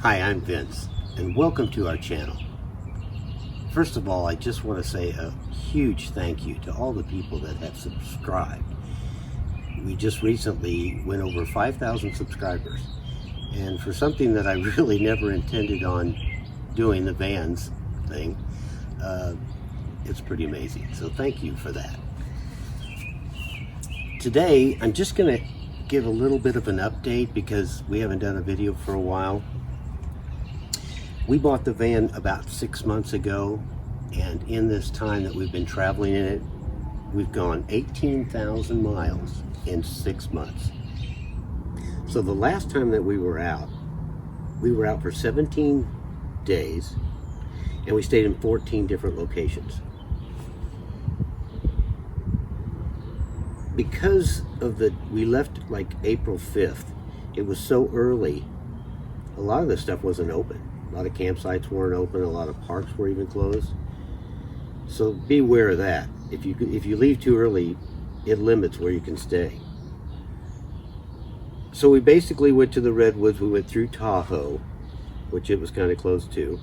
Hi, I'm Vince, and welcome to our channel. First of all, I just want to say a huge thank you to all the people that have subscribed. We just recently went over 5,000 subscribers, and for something that I really never intended on doing, the vans thing, it's pretty amazing. So thank you for that. Today, I'm just going to give a little bit of an update because we haven't done a video for a while. We bought the van about 6 months ago, and in this time that we've been traveling in it, we've gone 18,000 miles in 6 months. So the last time that we were out for 17 days, and we stayed in 14 different locations. Because of we left like April 5th, it was so early, a lot of this stuff wasn't open. A lot of campsites weren't open, a lot of parks were even closed. So be aware of that. If you leave too early, it limits where you can stay. So we basically went to the Redwoods. We went through Tahoe, which it was kind of close to.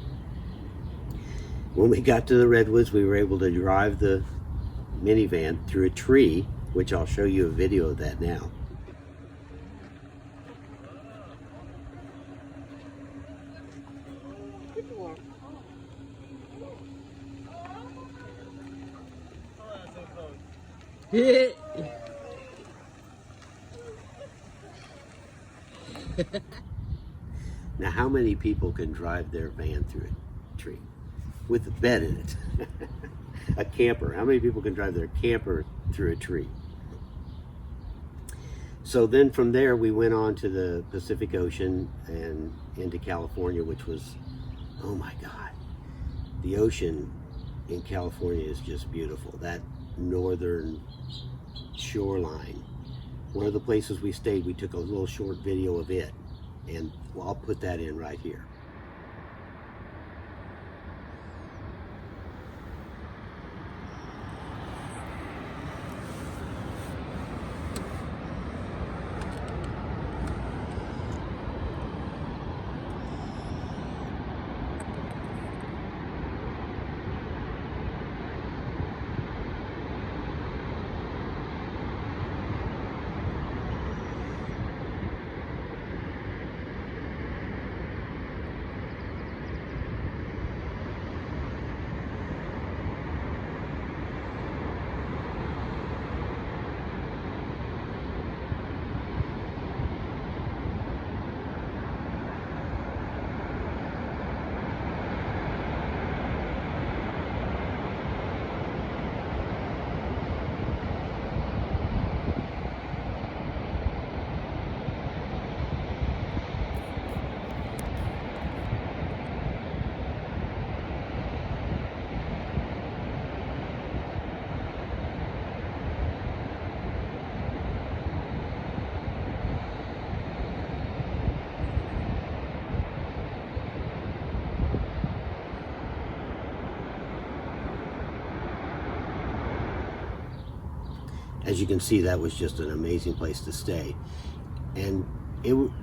When we got to the Redwoods, we were able to drive the minivan through a tree, which I'll show you a video of that now. Now, how many people can drive their van through a tree with a bed in it? A camper. How many people can drive their camper through a tree? So then from there we went on to the Pacific Ocean and into California, which was, oh my God, the ocean in California is just beautiful. That northern shoreline. One of the places we stayed, we took a little short video of it, and I'll put that in right here. As you can see, that was just an amazing place to stay. And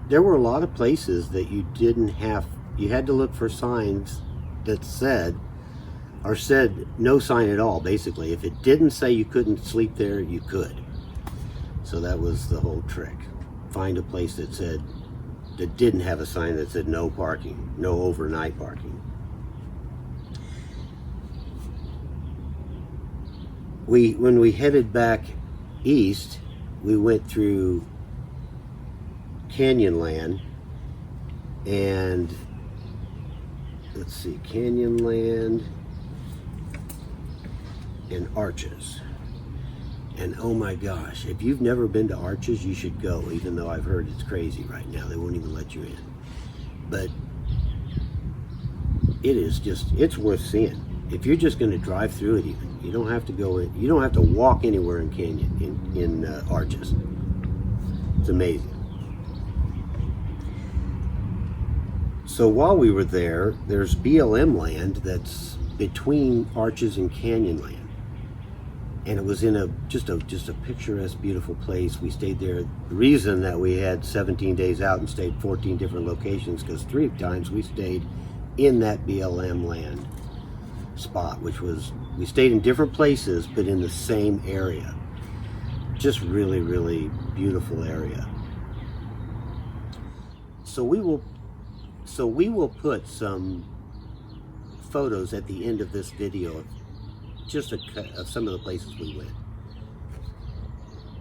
there were a lot of places that you had to look for signs that said no sign at all, basically. If it didn't say you couldn't sleep there, you could. So that was the whole trick. Find a place that didn't have a sign that said no parking, no overnight parking. When we headed back east, we went through Canyonland, and let's see, Canyonland and Arches. And oh my gosh, if you've never been to Arches, you should go, even though I've heard it's crazy right now. They won't even let you in. But it's worth seeing. If you're just going to drive through it, even you don't have to go in. You don't have to walk anywhere in Arches. It's amazing. So while we were there, there's BLM land that's between Arches and Canyonland. and it was in just a picturesque, beautiful place. We stayed there. The reason that we had 17 days out and stayed 14 different locations, because 3 times we stayed in that BLM land spot, which was, we stayed in different places but in the same area. Just really, really beautiful area. So we will put some photos at the end of this video, just of some of the places we went.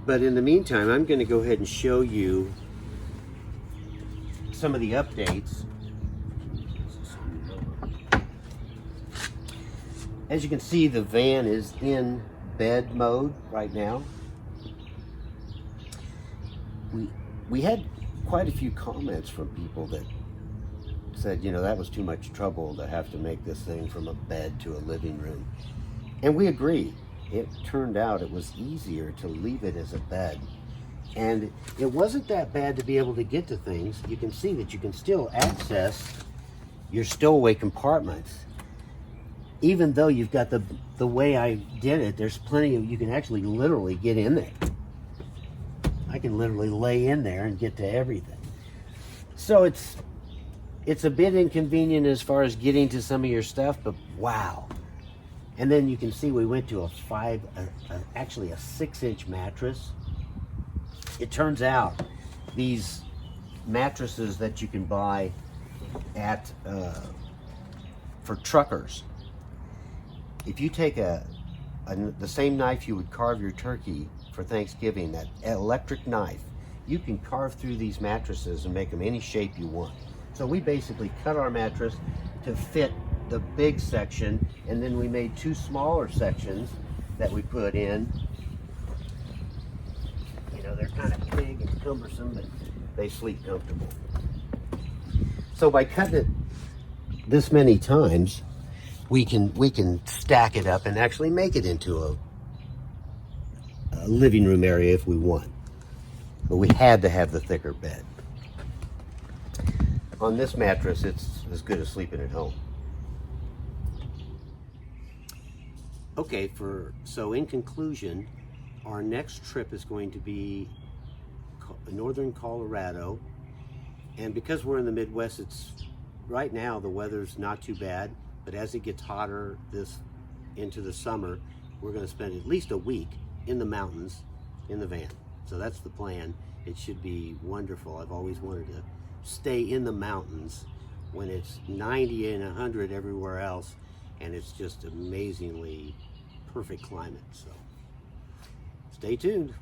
But in the meantime, I'm going to go ahead and show you some of the updates. As you can see, the van is in bed mode right now. We had quite a few comments from people that said, you know, that was too much trouble to have to make this thing from a bed to a living room. And we agree. It turned out it was easier to leave it as a bed. And it wasn't that bad to be able to get to things. You can see that you can still access your stowaway compartments. Even though you've got the way I did it, there's plenty of, you can actually literally get in there. I can literally lay in there and get to everything. So it's a bit inconvenient as far as getting to some of your stuff, but wow. And then you can see we went to actually a 6-inch mattress. It turns out these mattresses that you can buy at for truckers, if you take the same knife you would carve your turkey for Thanksgiving, that electric knife, you can carve through these mattresses and make them any shape you want. So we basically cut our mattress to fit the big section, and then we made 2 smaller sections that we put in. You know, they're kind of big and cumbersome, but they sleep comfortable. So by cutting it this many times, we can stack it up and actually make it into a living room area if we want. But we had to have the thicker bed. On this mattress, it's as good as sleeping at home. Okay, so in conclusion, our next trip is going to be northern Colorado. And because we're in the Midwest, right now the weather's not too bad, but as it gets hotter into the summer, we're going to spend at least a week in the mountains in the van. So that's the plan. It should be wonderful. I've always wanted to stay in the mountains when it's 90 and 100 everywhere else, and it's just amazingly perfect climate. So stay tuned.